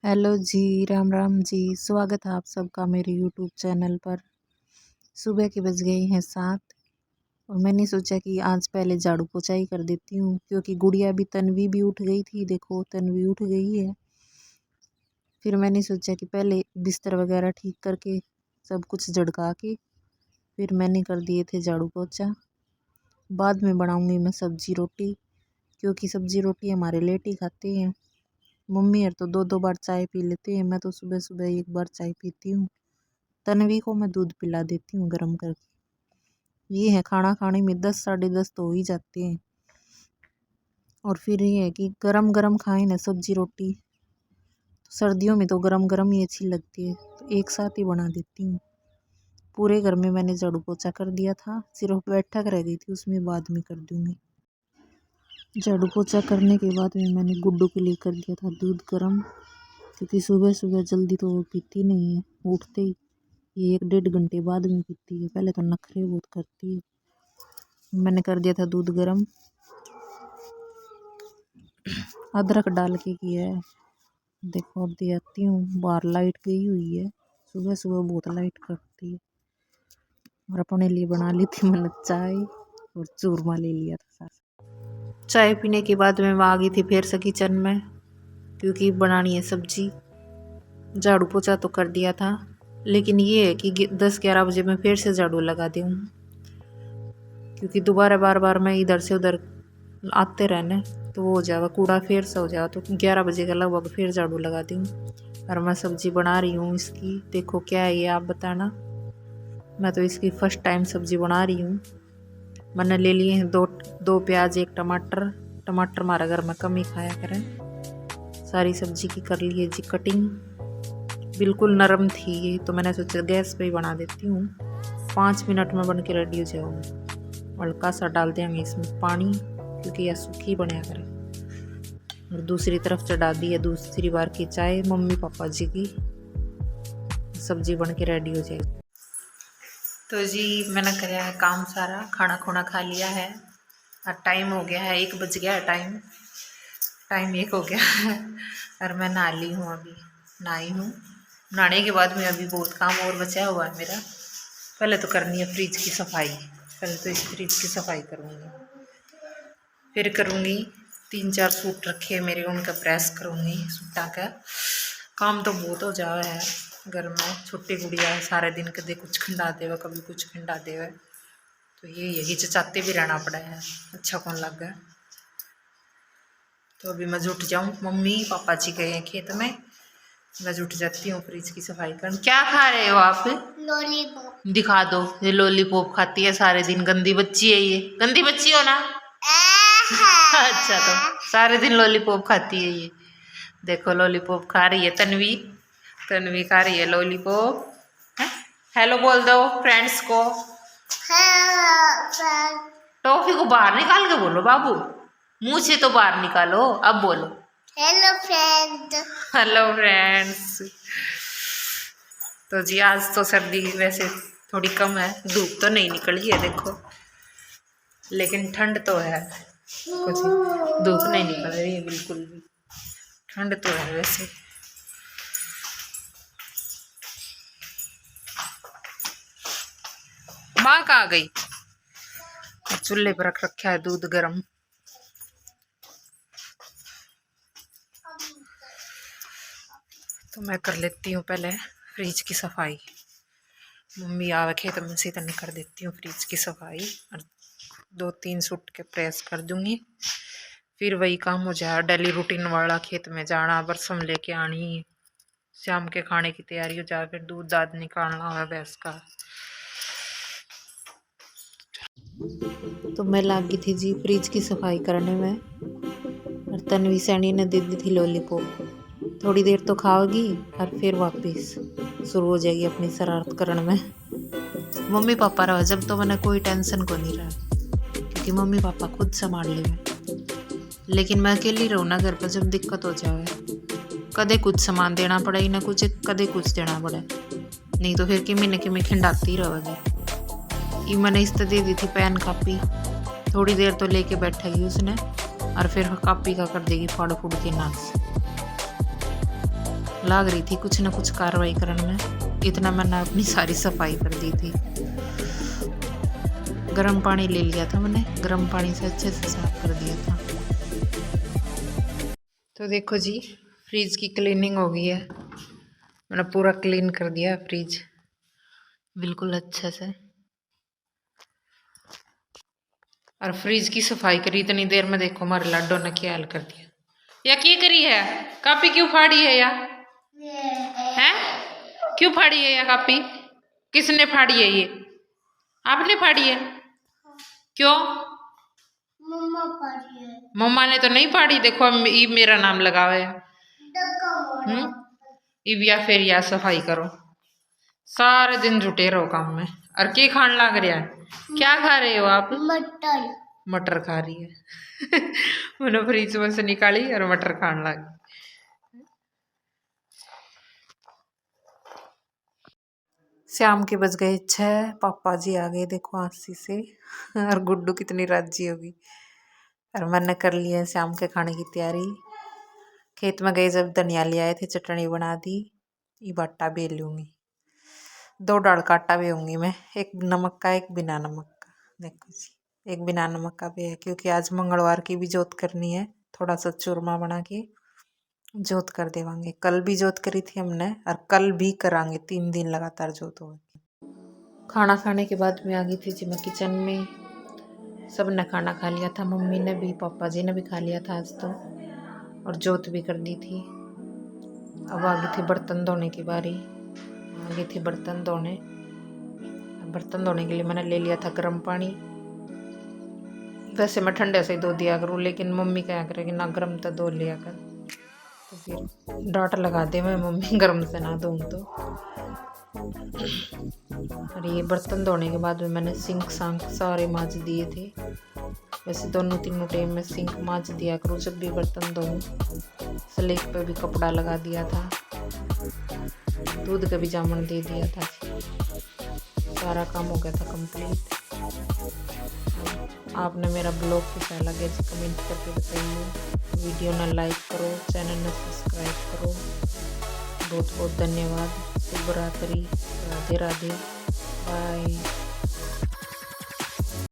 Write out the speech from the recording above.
Hello जी, राम राम जी। स्वागत है आप सबका मेरे यूट्यूब चैनल पर। सुबह के बज गए हैं 7 और मैंने सोचा कि आज पहले झाड़ू पोछा ही कर देती हूँ, क्योंकि गुड़िया भी तन्वी भी उठ गई थी। देखो तन्वी उठ गई है। फिर मैंने सोचा कि पहले बिस्तर वगैरह ठीक करके सब कुछ झड़का के फिर मैंने कर दिए थे झाड़ू पोछा। बाद में बनाऊँगी मैं सब्जी रोटी, क्योंकि सब्जी रोटी हमारे लेट ही खाते हैं। मम्मी यार तो 2-2 बार चाय पी लेते हैं, मैं तो सुबह सुबह एक बार चाय पीती हूँ। तन्वी को मैं दूध पिला देती हूँ गर्म करके। ये है खाना खाने में 10 साढ़े 10 तो हो ही जाते हैं। और फिर ये है कि गरम गरम खाएं ना सब्जी रोटी, तो सर्दियों में तो गरम गरम ही अच्छी लगती है, तो एक साथ ही बना देती हूँ। पूरे घर में मैंने झाड़ू पोछा कर दिया था, सिर्फ बैठक रह गई थी, उसमें बाद में कर दूँगी। झाड़ू पोछा करने के बाद में मैंने गुड्डू के लिए कर दिया था दूध गर्म, क्योंकि सुबह सुबह जल्दी तो वो पीती नहीं है, उठते ही ये 1-1.5 घंटे बाद में पीती है। पहले तो नखरे बहुत करती है। मैंने कर दिया था दूध गर्म, अदरक डाल के किया है। देखो अब दिखाती हूँ। बाहर लाइट गई हुई है, सुबह सुबह बहुत लाइट करती है। और अपने लिए बना ली थी मैंने चाय और चूरमा ले लिया था साथ। चाय पीने के बाद में आ गई थी फिर से किचन में, क्योंकि बनानी है सब्जी। झाड़ू पोछा तो कर दिया था, लेकिन ये है कि 10-11 बजे मैं फिर से झाड़ू लगा दूँ, क्योंकि दोबारा बार बार मैं इधर से उधर आते रहने तो वो हो जाएगा, कूड़ा फिर से हो जाएगा। तो 11 बजे के लगभग फिर झाड़ू लगा दूँ। और मैं सब्जी बना रही हूँ इसकी। देखो क्या है ये आप बताना। मैं तो इसकी फर्स्ट टाइम सब्जी बना रही हूँ। मैंने ले लिए हैं दो प्याज, 1 टमाटर। टमाटर हमारा घर में कम ही खाया करें। सारी सब्जी की कर ली है जी कटिंग। बिल्कुल नरम थी ये, तो मैंने सोचा गैस पे ही बना देती हूँ। 5 मिनट में बन के रेडी हो जाऊँगी। हल्का सा डाल देंगे इसमें पानी, क्योंकि यह सूखी बनाया करें। और दूसरी तरफ चढ़ा दी है दूसरी बार की चाय मम्मी पापा जी की। सब्जी बन के रेडी हो जाएगी। तो जी मैंने कराया है काम सारा, खाना खुना खा लिया है और टाइम हो गया है 1 बज गया है। टाइम 1 हो गया है और मैं नहा ली हूँ। अभी नहाई हूँ। नहाने के बाद में अभी बहुत काम और बचा हुआ है मेरा। पहले तो करनी है फ्रिज की सफाई। पहले तो इस फ्रिज की सफाई करूँगी, फिर करूँगी 3-4 सूट रखे मेरे, उनका प्रेस करूँगी। सूटा का काम तो बहुत हो जावा है घर में। छोटी गुड़िया है, सारे दिन कभी कुछ खिंडा देवे कभी कुछ खिंडा देवे, तो ये हिचचाते भी रहना पड़ा है। अच्छा कौन लग गया। तो अभी मैं जुट जाऊँ, मम्मी पापा जी गए हैं खेत में, मैं जुट जाती हूँ फ्रिज की सफाई करने। क्या खा रहे हो आप? लॉलीपॉप। दिखा दो। ये लॉलीपॉप खाती है सारे दिन। गंदी बच्ची है ये। गंदी बच्ची हो ना? अच्छा, तो सारे दिन लॉलीपॉप खाती है ये। देखो लॉलीपॉप खा रही है तन्वी। तन्वी खा रही है लॉलीपॉप। हेलो बोल दो फ्रेंड्स को। टॉफी को बाहर निकाल के बोलो बाबू, मुंह से तो बाहर निकालो। अब बोलो हेलो फ्रेंड। Hello friends. तो जी आज तो सर्दी वैसे थोड़ी कम है, धूप तो नहीं निकली है देखो, लेकिन ठंड तो है। कुछ धूप नहीं निकल रही है बिल्कुल भी, ठंड तो है वैसे। माँ कहाँ गई? चूल्हे पर रख रखा है दूध गर्म। तो मैं कर लेती हूँ पहले फ्रिज की सफाई। मम्मी आ रखे तो मैं सीधा नहीं कर देती हूँ फ्रिज की सफाई, और 2-3 सूट के प्रेस कर दूंगी। फिर वही काम हो जाए डेली रूटीन वाला, खेत में जाना, बरसम लेके आनी, शाम के खाने की तैयारी हो जाए, फिर दूध दाद निकालना है भैंस का। तो मैं लग गई थी जी फ्रिज की सफाई करने में, और तन्वी सैनी ने दे दी थी लॉलीपॉप। थोड़ी देर तो खाओगी और फिर वापस शुरू हो जाएगी अपनी शरारत करने में। मम्मी पापा रहो जब तो मैंने कोई टेंशन को नहीं रहा, क्योंकि मम्मी पापा खुद संभाल लेंगे। लेकिन मैं अकेली रहूँ ना घर पर, जब दिक्कत हो जाए, कदे कुछ सामान देना पड़े ना कुछ, कदे कुछ देना पड़े, नहीं तो फिर किमी न किमी खिंडाती रहेगी। मैंने इस दे दी थी पेन कापी, थोड़ी देर तो लेके बैठेगी उसने, और फिर कापी का कर देगी फाड़ फूड़ के नाश। लाग रही थी कुछ ना कुछ कार्रवाई करने में, इतना मैंने अपनी सारी सफाई कर दी थी। गर्म पानी ले लिया था मैंने, गर्म पानी से अच्छे से साफ कर दिया था। तो देखो जी, फ्रिज की क्लीनिंग हो गई है, मैंने पूरा क्लीन कर दिया फ्रिज बिल्कुल अच्छे से। और फ्रिज की सफाई करी इतनी देर में, देखो हमारे लाडो ने क्या हाल कर दिया। या क्या करी है, कापी क्यों फाड़ी है या है, क्यों फाड़ी है या कापी, किसने फाड़ी है ये, आपने फाड़ी है, क्यों, मम्मा फाड़ी है, मम्मा ने तो नहीं फाड़ी, देखो ये मेरा नाम लगा हुआ है। या फिर या सफाई करो, सारे दिन जुटे रहो काम में। और क्या खान लग रहा है, क्या खा रहे हो आप, मटर, मटर खा रही है मैंने फ्रिज में से निकाली और मटर खान लगी। शाम के बज गए 6, पापा जी आ गए देखो आसी से और गुड्डू कितनी राजी होगी। और मैंने कर लिया शाम के खाने की तैयारी। खेत में गए जब धनिया ले आए थे, चटनी बना दी, ये बाटा बेल लूँगी, 2 डाल का आटा बेलूँगी मैं, एक नमक का एक बिना नमक का। देखो जी, एक बिना नमक का भी है क्योंकि आज मंगलवार की भी जोत करनी है, थोड़ा सा चूरमा बना के जोत कर देवांगे। कल भी जोत करी थी हमने और कल भी करांगे, 3 दिन लगातार जोत होगी। खाना खाने के बाद मैं आ गई थी जी मैं किचन में, सब ने खाना खा लिया था, मम्मी ने भी, पापा जी ने भी खा लिया था आज तो, और जोत भी कर दी थी। अब आ गई थी बर्तन धोने की बारी, आ गई थी बर्तन धोने। बर्तन धोने के लिए मैंने ले लिया था गर्म पानी, वैसे मैं ठंडे से ही धो दिया करूँ, लेकिन मम्मी क्या करेगी ना, गर्म तो धो लिया कर, तो फिर डांट लगा दे मैं मम्मी गर्म से ना धोऊँ तो। और ये बर्तन धोने के बाद में मैंने सिंक सांक सारे मांज दिए थे, वैसे दोनों तीनों टाइम में सिंक मांज दिया करूँ जब भी बर्तन धोऊँ। स्लेब पे भी कपड़ा लगा दिया था, दूध का भी जामुन दे दिया था, सारा काम हो गया था कंप्लीट। आपने मेरा ब्लॉग कैसा लगे कमेंट करके बताइए, वीडियो ना लाइक करो, चैनल ना सब्सक्राइब करो। बहुत बहुत धन्यवाद, शुभ रात्रि, राधे राधे, बाय।